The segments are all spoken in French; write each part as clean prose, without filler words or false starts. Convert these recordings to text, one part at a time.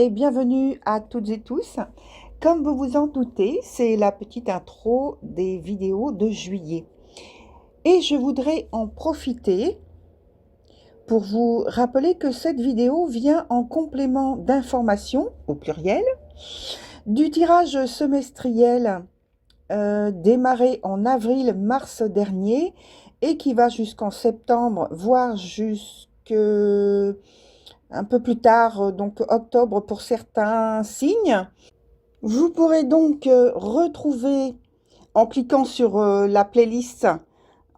et bienvenue à toutes et tous. Comme vous vous en doutez, c'est la petite intro des vidéos de juillet. Et je voudrais en profiter pour vous rappeler que cette vidéo vient en complément d'informations, au pluriel, du tirage semestriel démarré en avril-mars dernier et qui va jusqu'en septembre, voire jusqu'à un peu plus tard, donc octobre pour certains signes. Vous pourrez donc retrouver, en cliquant sur la playlist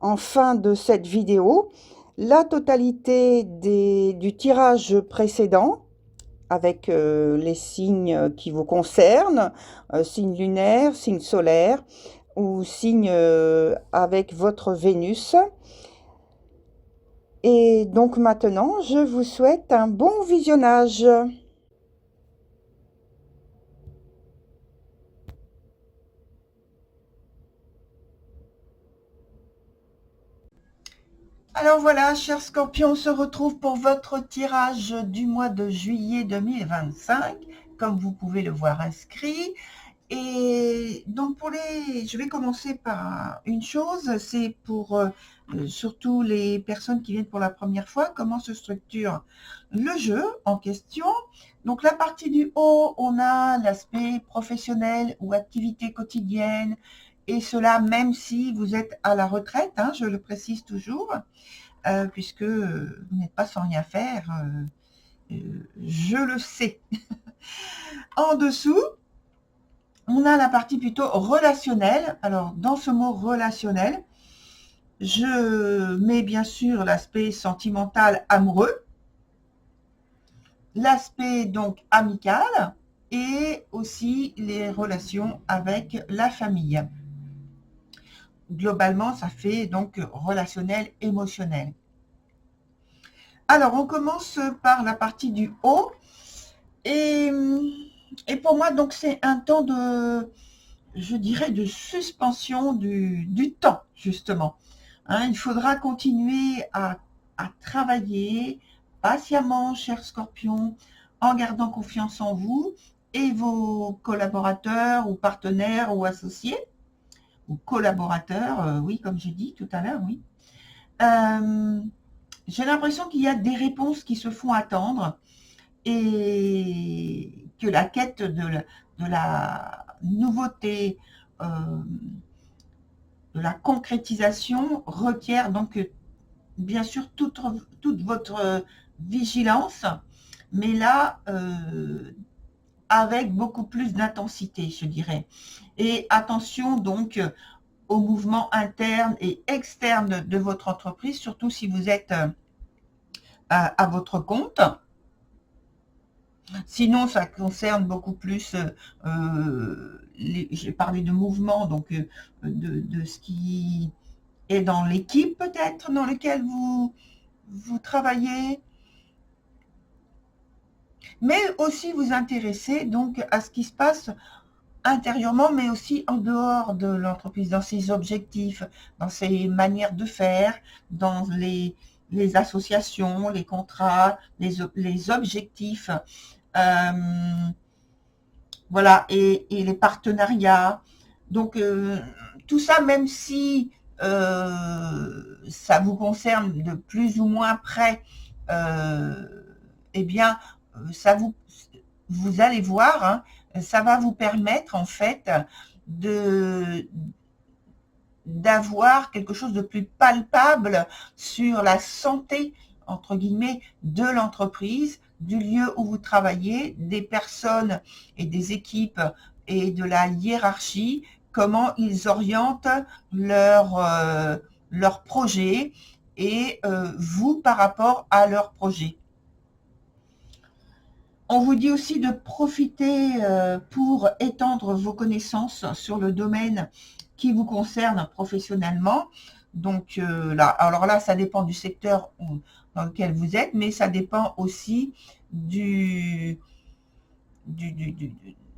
en fin de cette vidéo, la totalité du tirage précédent avec les signes qui vous concernent, signes lunaires, signes solaires ou signes avec votre Vénus. Et donc maintenant, je vous souhaite un bon visionnage. Alors voilà, chers scorpions, on se retrouve pour votre tirage du mois de juillet 2025, comme vous pouvez le voir inscrit. Et donc je vais commencer par une chose, c'est pour surtout les personnes qui viennent pour la première fois, comment se structure le jeu en question. Donc la partie du haut, on a l'aspect professionnel ou activité quotidienne, et cela même si vous êtes à la retraite, hein, je le précise toujours, puisque vous n'êtes pas sans rien faire, je le sais. En dessous, on a la partie plutôt relationnelle. Alors, dans ce mot relationnel, je mets bien sûr l'aspect sentimental amoureux, l'aspect donc amical et aussi les relations avec la famille. Globalement, ça fait donc relationnel émotionnel. Alors, on commence par la partie du haut et pour moi, donc, c'est un temps de, je dirais, de suspension du temps, justement. Hein, il faudra continuer à travailler patiemment, chers scorpions, en gardant confiance en vous et vos collaborateurs ou partenaires ou associés, ou collaborateurs, oui, comme j'ai dit tout à l'heure, oui. J'ai l'impression qu'il y a des réponses qui se font attendre et que la quête de la nouveauté, de la concrétisation requiert donc bien sûr toute votre vigilance, mais là avec beaucoup plus d'intensité, je dirais. Et attention donc aux mouvements internes et externes de votre entreprise, surtout si vous êtes à votre compte. Sinon, ça concerne beaucoup plus, j'ai parlé de mouvement, donc de ce qui est dans l'équipe peut-être dans laquelle vous travaillez, mais aussi vous intéresser donc à ce qui se passe intérieurement, mais aussi en dehors de l'entreprise, dans ses objectifs, dans ses manières de faire, dans les associations, les contrats, les objectifs. Voilà, et les partenariats. Donc, tout ça, même si ça vous concerne de plus ou moins près, eh bien, ça vous allez voir, hein, ça va vous permettre en fait de d'avoir quelque chose de plus palpable sur la santé, entre guillemets, de l'entreprise, du lieu où vous travaillez, des personnes et des équipes et de la hiérarchie, comment ils orientent leur projet et vous par rapport à leur projet. On vous dit aussi de profiter pour étendre vos connaissances sur le domaine qui vous concerne professionnellement. Donc là, alors là, ça dépend du secteur dans lequel vous êtes, mais ça dépend aussi de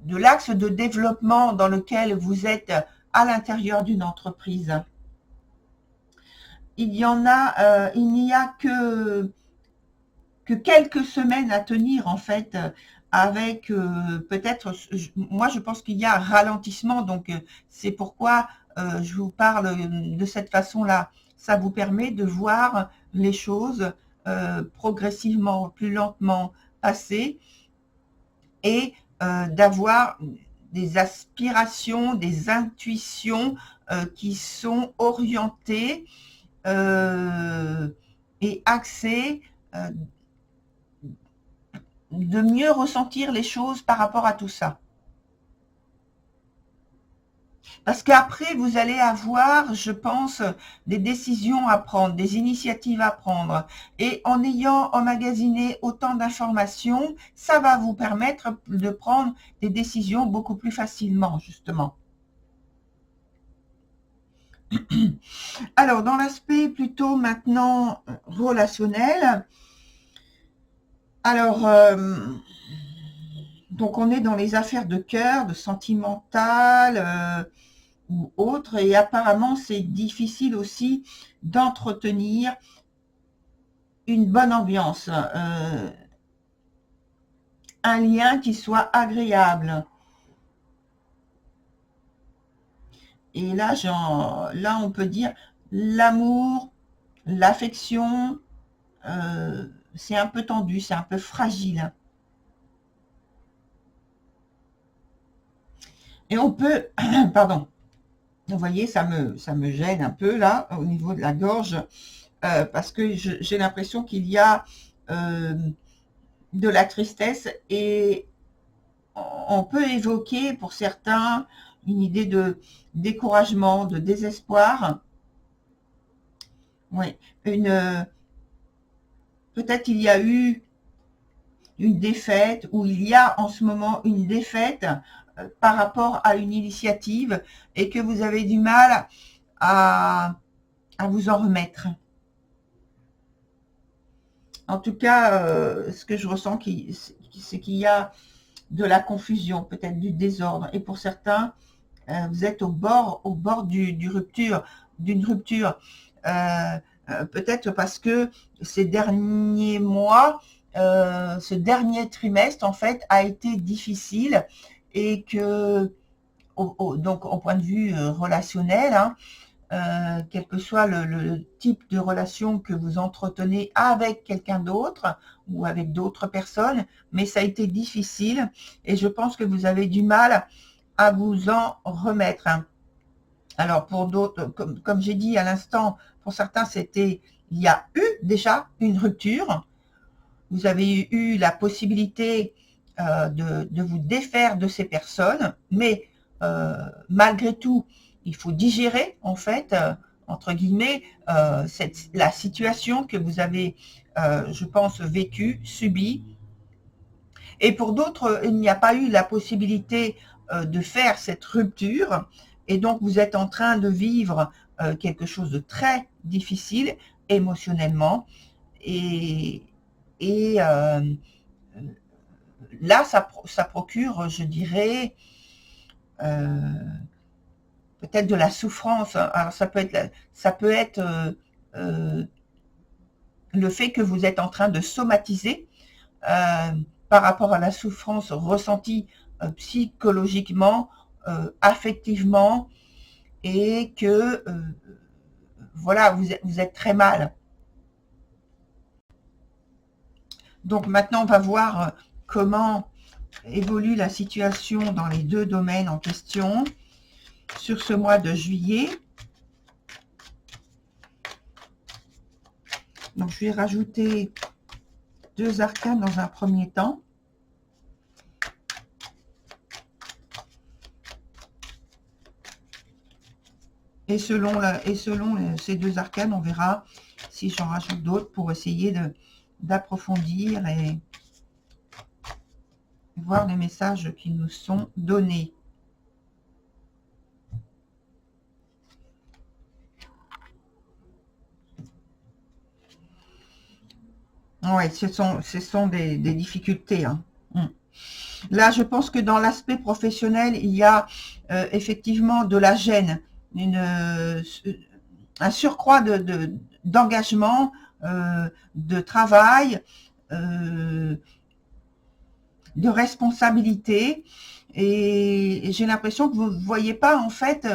l'axe de développement dans lequel vous êtes à l'intérieur d'une entreprise. Il n'y a que quelques semaines à tenir en fait avec peut-être, moi je pense qu'il y a un ralentissement, donc c'est pourquoi je vous parle de cette façon-là. Ça vous permet de voir les choses progressivement, plus lentement passer et d'avoir des aspirations, des intuitions qui sont orientées et axées euh, de mieux ressentir les choses par rapport à tout ça. Parce qu'après, vous allez avoir, je pense, des décisions à prendre, des initiatives à prendre. Et en ayant emmagasiné autant d'informations, ça va vous permettre de prendre des décisions beaucoup plus facilement, justement. Alors, dans l'aspect plutôt maintenant relationnel, alors, donc on est dans les affaires de cœur, de sentimental, ou autre, et apparemment c'est difficile aussi d'entretenir une bonne ambiance, un lien qui soit agréable. Et là, là on peut dire l'amour, l'affection, c'est un peu tendu, c'est un peu fragile. Et on peut, pardon, vous voyez, ça me gêne un peu là, au niveau de la gorge, parce que j'ai l'impression qu'il y a de la tristesse et on peut évoquer pour certains une idée de découragement, de désespoir. Oui, peut-être il y a eu une défaite ou il y a en ce moment une défaite par rapport à une initiative et que vous avez du mal à, à vous en remettre. En tout cas, ce que je ressens, c'est qu'il y a de la confusion, peut-être du désordre. Et pour certains, vous êtes au bord d'une rupture. Peut-être parce que ces derniers mois, ce dernier trimestre, en fait, a été difficile et que, donc, au point de vue relationnel, hein, quel que soit le type de relation que vous entretenez avec quelqu'un d'autre ou avec d'autres personnes, mais ça a été difficile et je pense que vous avez du mal à vous en remettre. Alors pour d'autres, comme j'ai dit à l'instant, pour certains, il y a eu déjà une rupture. Vous avez eu la possibilité de vous défaire de ces personnes, mais malgré tout, il faut digérer en fait, entre guillemets, la situation que vous avez, je pense, vécue, subie. Et pour d'autres, il n'y a pas eu la possibilité de faire cette rupture. Et donc, vous êtes en train de vivre quelque chose de très difficile émotionnellement. Et, et là, ça procure, je dirais, euh, peut-être de la souffrance. Alors, ça peut être euh, le fait que vous êtes en train de somatiser euh, par rapport à la souffrance ressentie psychologiquement, affectivement, et que voilà, vous êtes très mal. Donc maintenant, on va voir comment évolue la situation dans les deux domaines en question sur ce mois de juillet. Donc je vais rajouter 2 arcanes dans un premier temps. Et selon ces 2 arcanes, on verra si j'en rajoute d'autres pour essayer d'approfondir et voir les messages qui nous sont donnés. Oui, ce sont des difficultés. Hein. Là, je pense que dans l'aspect professionnel, il y a effectivement de la gêne, un surcroît d'engagement, de travail, de responsabilité. Et j'ai l'impression que vous ne voyez pas en fait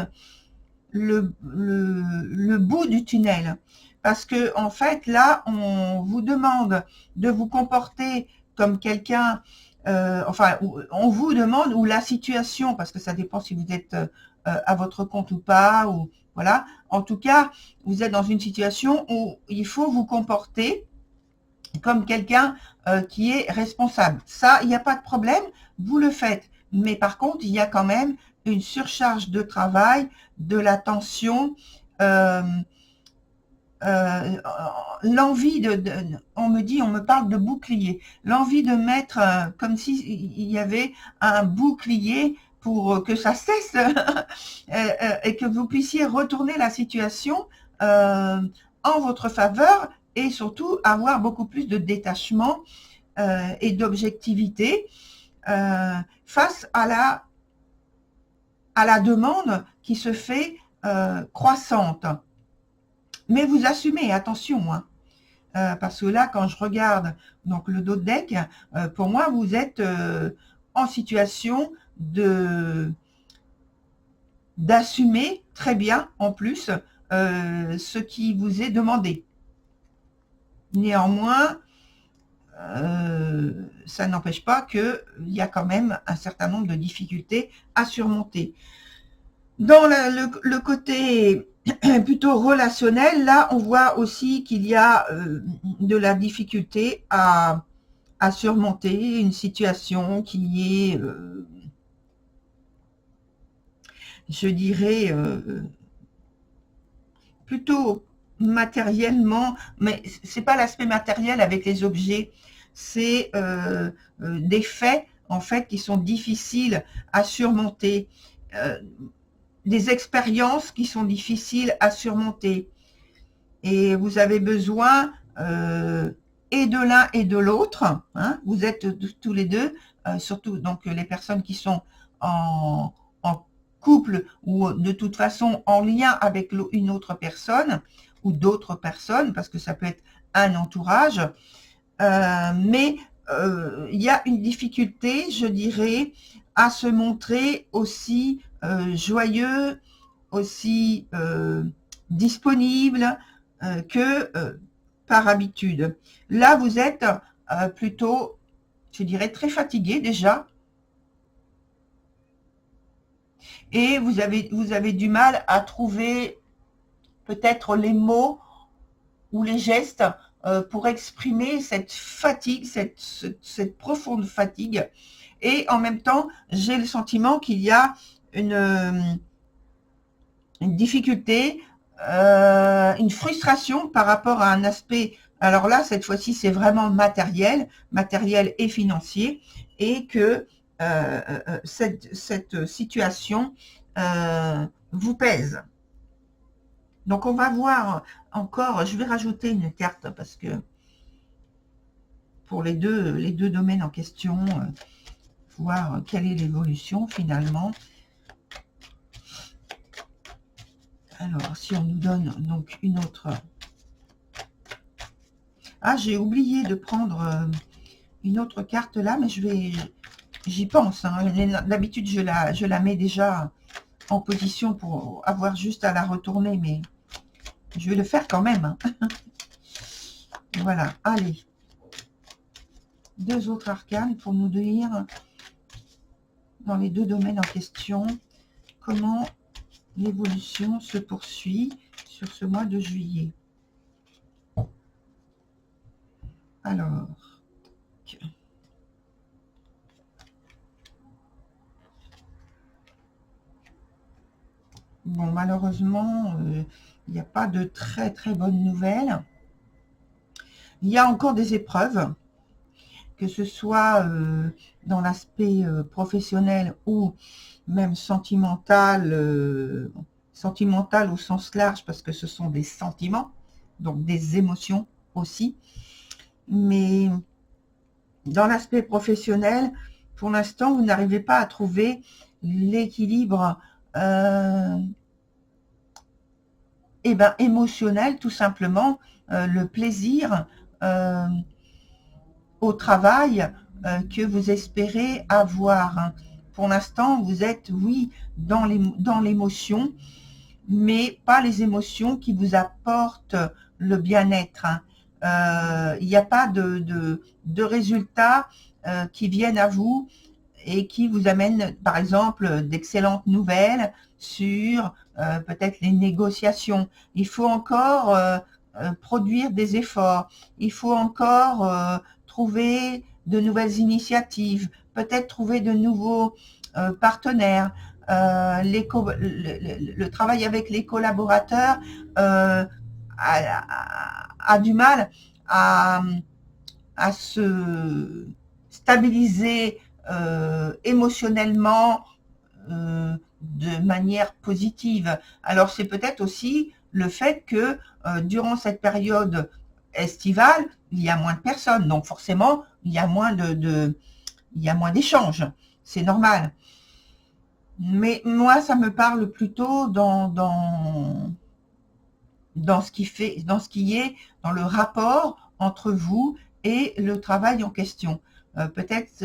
le bout du tunnel. Parce que en fait, là, on vous demande de vous comporter comme quelqu'un, enfin, on vous demande, ou la situation, parce que ça dépend si vous êtes à votre compte ou pas, ou voilà. En tout cas, vous êtes dans une situation où il faut vous comporter comme quelqu'un qui est responsable. Ça, il n'y a pas de problème, vous le faites. Mais par contre, il y a quand même une surcharge de travail, de la tension, euh, euh, l'envie on me parle de bouclier, l'envie de mettre comme s'il y avait un bouclier pour que ça cesse et que vous puissiez retourner la situation en votre faveur et surtout avoir beaucoup plus de détachement et d'objectivité face à la demande qui se fait croissante. Mais vous assumez, attention, hein, parce que là, quand je regarde donc le dos de deck, pour moi, vous êtes en situation d'assumer très bien, en plus, ce qui vous est demandé. Néanmoins, ça n'empêche pas qu'il y a quand même un certain nombre de difficultés à surmonter. Dans le côté plutôt relationnel, là, on voit aussi qu'il y a de la difficulté à surmonter une situation qui est, je dirais, plutôt matériellement, mais c'est pas l'aspect matériel avec les objets, c'est des faits en fait qui sont difficiles à surmonter, des expériences qui sont difficiles à surmonter. Et vous avez besoin et de l'un et de l'autre. Hein, vous êtes tous les deux, surtout donc les personnes qui sont en couple ou de toute façon en lien avec une autre personne ou d'autres personnes, parce que ça peut être un entourage. Mais il y a une difficulté, je dirais, à se montrer aussi joyeux, aussi disponible que par habitude. Là, vous êtes plutôt, je dirais, très fatigué déjà. Et vous avez du mal à trouver peut-être les mots ou les gestes pour exprimer cette fatigue, cette profonde fatigue. Et en même temps, j'ai le sentiment qu'il y a une difficulté, une frustration par rapport à un aspect. Alors là, cette fois-ci, c'est vraiment matériel et financier, et que cette situation vous pèse. Donc on va voir encore, je vais rajouter une carte parce que pour les deux domaines en question, voir quelle est l'évolution finalement. Alors, si on nous donne donc une autre... Ah, j'ai oublié de prendre une autre carte là, mais j'y pense. Hein. D'habitude, je la mets déjà en position pour avoir juste à la retourner, mais je vais le faire quand même. Hein. Voilà, allez. Deux autres arcanes pour nous dire, dans les deux domaines en question, comment l'évolution se poursuit sur ce mois de juillet. Alors, bon, malheureusement, il n'y a pas de très très bonnes nouvelles. Il y a encore des épreuves, que ce soit dans l'aspect professionnel ou même sentimental, sentimental au sens large, parce que ce sont des sentiments, donc des émotions aussi. Mais dans l'aspect professionnel, pour l'instant, vous n'arrivez pas à trouver l'équilibre émotionnel, tout simplement, le plaisir au travail, que vous espérez avoir, hein. Pour l'instant, vous êtes, oui, dans l'émotion, mais pas les émotions qui vous apportent le bien-être, hein. Il n'y a pas de résultats qui viennent à vous et qui vous amènent, par exemple, d'excellentes nouvelles sur peut-être les négociations. Il faut encore produire des efforts. Il faut encore trouver de nouvelles initiatives, peut-être trouver de nouveaux partenaires. Le travail avec les collaborateurs a du mal à se stabiliser émotionnellement de manière positive. Alors c'est peut-être aussi le fait que durant cette période estivale, il y a moins de personnes, donc forcément il y a moins il y a moins d'échanges, c'est normal. Mais moi, ça me parle plutôt dans ce qui est dans le rapport entre vous et le travail en question. Peut-être,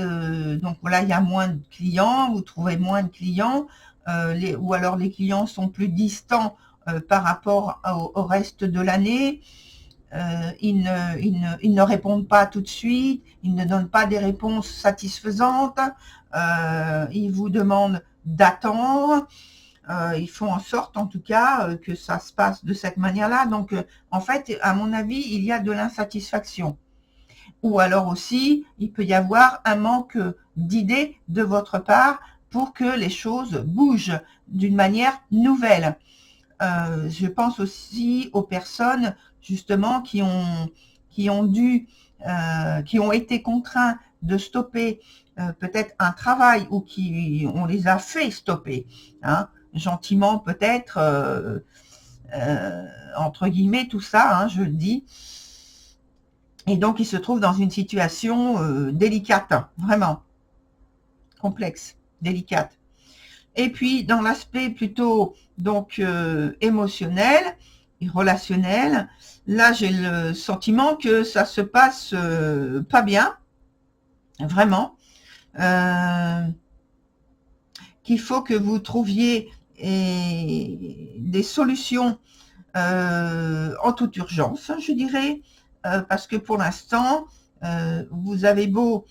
donc voilà, il y a moins de clients, vous trouvez moins de clients, ou alors les clients sont plus distants par rapport au reste de l'année. Ils ne répondent pas tout de suite, ils ne donnent pas des réponses satisfaisantes, ils vous demandent d'attendre. Ils font en sorte, en tout cas, que ça se passe de cette manière-là. Donc, en fait, à mon avis, il y a de l'insatisfaction. Ou alors aussi, il peut y avoir un manque d'idées de votre part pour que les choses bougent d'une manière nouvelle. Je pense aussi aux personnes, justement, qui ont été contraints de stopper peut-être un travail ou on les a fait stopper, hein, gentiment peut-être, entre guillemets, tout ça, hein, je le dis. Et donc, ils se trouvent dans une situation délicate, hein, vraiment complexe, délicate. Et puis, dans l'aspect plutôt donc émotionnel et relationnel, là, j'ai le sentiment que ça se passe pas bien, vraiment. Qu'il faut que vous trouviez des solutions en toute urgence, je dirais, parce que pour l'instant, vous avez beau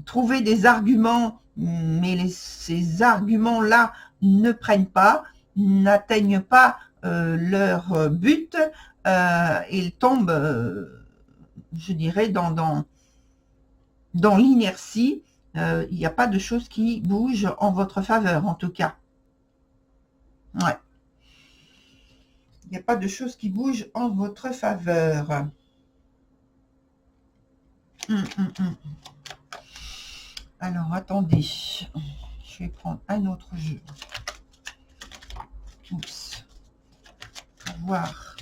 trouver des arguments, mais ces arguments-là ne prennent pas, n'atteignent pas leur but, ils tombent, je dirais, dans l'inertie. Il n'y a pas de choses qui bougent en votre faveur, en tout cas. Ouais. Il n'y a pas de choses qui bougent en votre faveur. Alors, attendez. Je vais prendre un autre jeu. Oups. Pour voir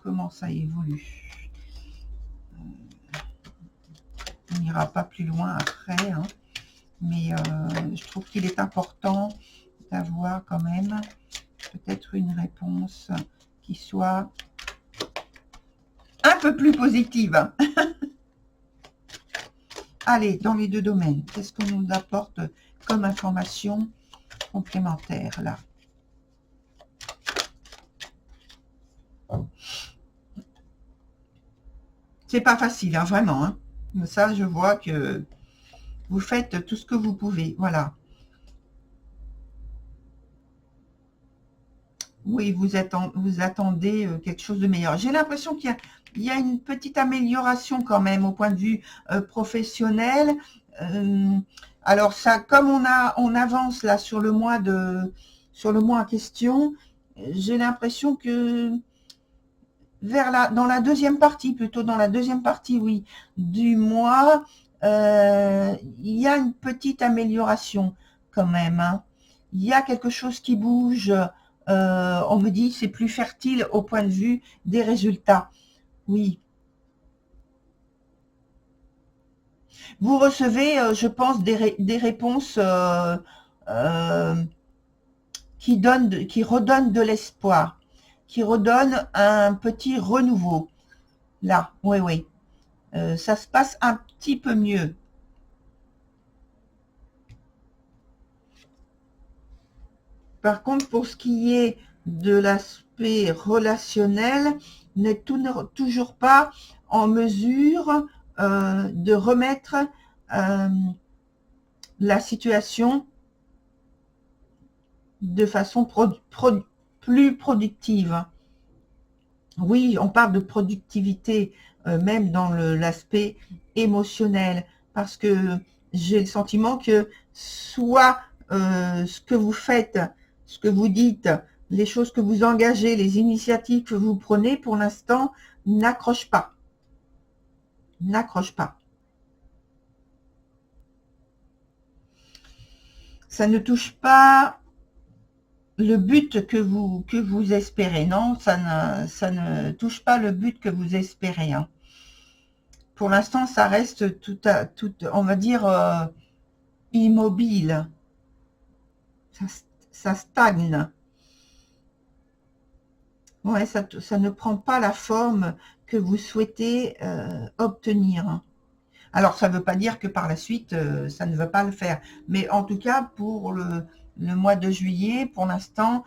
comment ça évolue. On n'ira pas plus loin après, hein. Mais je trouve qu'il est important d'avoir quand même peut-être une réponse qui soit un peu plus positive. Allez, dans les deux domaines, qu'est-ce qu'on nous apporte comme information complémentaire là? C'est pas facile, hein, vraiment, hein. Mais ça, je vois que vous faites tout ce que vous pouvez, voilà. Oui, vous attendez quelque chose de meilleur. J'ai l'impression qu'il y a une petite amélioration quand même au point de vue professionnel. Alors ça, comme on avance là sur le mois en question, j'ai l'impression que dans la deuxième partie, plutôt dans la deuxième partie, oui, du mois, il y a une petite amélioration quand même, hein. Il y a quelque chose qui bouge. On me dit c'est plus fertile au point de vue des résultats. Oui. Vous recevez, je pense, des réponses qui redonnent de l'espoir, qui redonnent un petit renouveau. Là, oui, oui. ça se passe un petit peu mieux. Par contre, pour ce qui est de l'aspect relationnel, n'est toujours pas en mesure de remettre la situation de façon plus productive. Oui, on parle de productivité, même dans l'aspect émotionnel, parce que j'ai le sentiment que soit ce que vous faites, ce que vous dites, les choses que vous engagez, les initiatives que vous prenez, pour l'instant, n'accrochent pas. N'accrochent pas. Ça ne touche pas le but que vous espérez. Non, ça ne touche pas le but que vous espérez. Hein. Pour l'instant, ça reste on va dire, immobile. Ça stagne. Ouais, ça ne prend pas la forme que vous souhaitez obtenir. Alors, ça ne veut pas dire que par la suite, ça ne va pas le faire. Mais en tout cas, pour le mois de juillet, pour l'instant,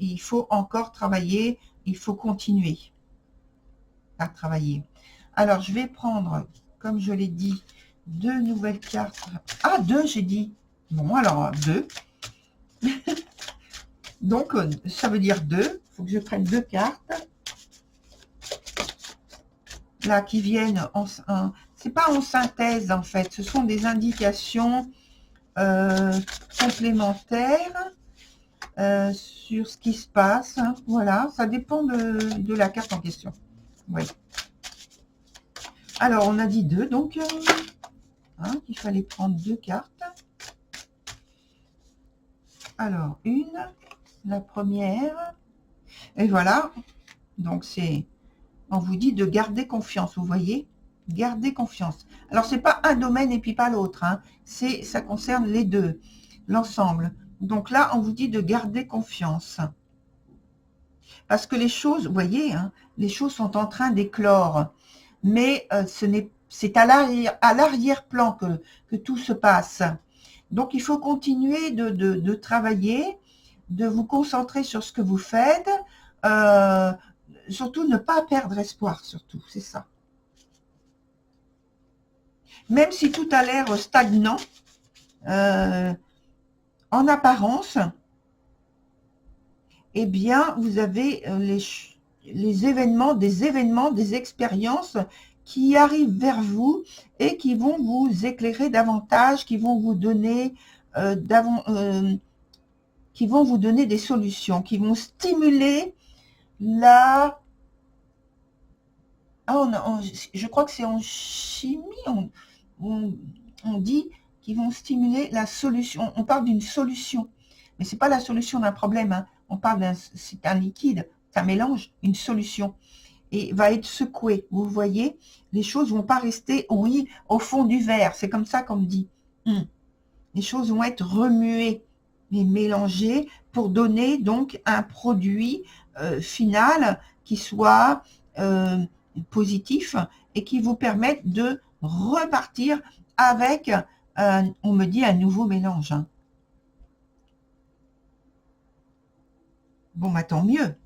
il faut encore travailler, il faut continuer à travailler. Alors, je vais prendre, comme je l'ai dit, 2 nouvelles cartes. Ah, 2, j'ai dit. Bon, alors, 2. Donc, ça veut dire 2. Il faut que je prenne 2 cartes. Là, qui viennent c'est pas en synthèse, en fait. Ce sont des indications complémentaires sur ce qui se passe. Hein. Voilà, ça dépend de la carte en question. Oui. Alors, on a dit 2, donc hein, il fallait prendre 2 cartes. Alors, la première, et voilà. Donc, on vous dit de garder confiance, vous voyez, garder confiance. Alors, c'est pas un domaine et puis pas l'autre, hein. Ça concerne les deux, l'ensemble. Donc là, on vous dit de garder confiance. Parce que les choses, vous voyez, hein, les choses sont en train d'éclore. Mais c'est à l'arrière-plan que tout se passe. Donc, il faut continuer de travailler, de vous concentrer sur ce que vous faites, surtout ne pas perdre espoir, surtout, c'est ça. Même si tout a l'air stagnant, en apparence, eh bien, vous avez des événements, des expériences qui arrivent vers vous et qui vont vous éclairer davantage, qui vont vous donner des solutions, qui vont stimuler la... je crois que c'est en chimie, on dit qu'ils vont stimuler la solution. On parle d'une solution, mais c'est pas la solution d'un problème. Hein. On parle c'est un liquide, c'est un mélange, une solution. Et va être secoué. Vous voyez, les choses vont pas rester, oui, au fond du verre. C'est comme ça qu'on me dit. Les choses vont être remuées et mélangées pour donner donc un produit final qui soit positif et qui vous permette de repartir avec, on me dit, un nouveau mélange. Hein. Bon, bah tant mieux,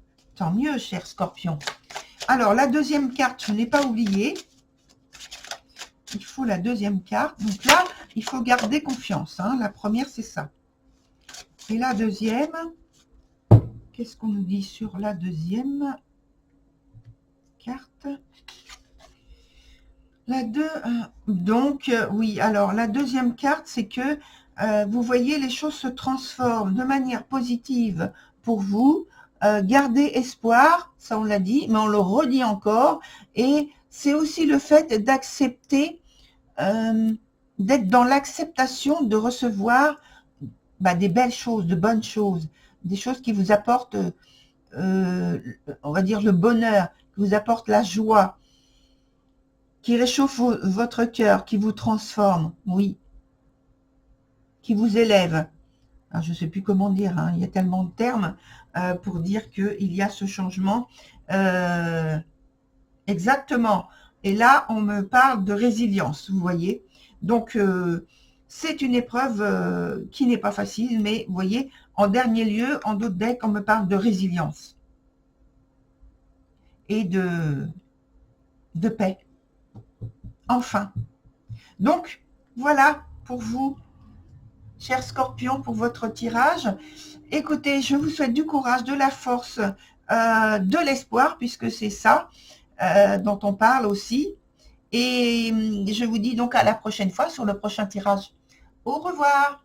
cher Scorpion. Alors, la deuxième carte, je n'ai pas oublié. Il faut la deuxième carte. Donc là, il faut garder confiance. Hein. La première, c'est ça. Et la deuxième, qu'est-ce qu'on nous dit sur la deuxième carte? Donc, oui, alors la deuxième carte, c'est que vous voyez, les choses se transforment de manière positive pour vous. Gardez espoir, ça on l'a dit, mais on le redit encore. Et c'est aussi le fait d'accepter, d'être dans l'acceptation de recevoir des belles choses, de bonnes choses, des choses qui vous apportent, on va dire, le bonheur, qui vous apportent la joie, qui réchauffe votre cœur, qui vous transforme, oui, qui vous élève. Alors, je ne sais plus comment dire, hein, il y a tellement de termes pour dire qu'il y a ce changement. Exactement. Et là, on me parle de résilience, vous voyez. Donc, c'est une épreuve qui n'est pas facile, mais vous voyez, en dernier lieu, en d'autres decks, on me parle de résilience et de paix. Enfin. Donc, voilà pour vous, chers scorpions, pour votre tirage. Écoutez, je vous souhaite du courage, de la force, de l'espoir, puisque c'est ça dont on parle aussi. Et je vous dis donc à la prochaine fois sur le prochain tirage. Au revoir.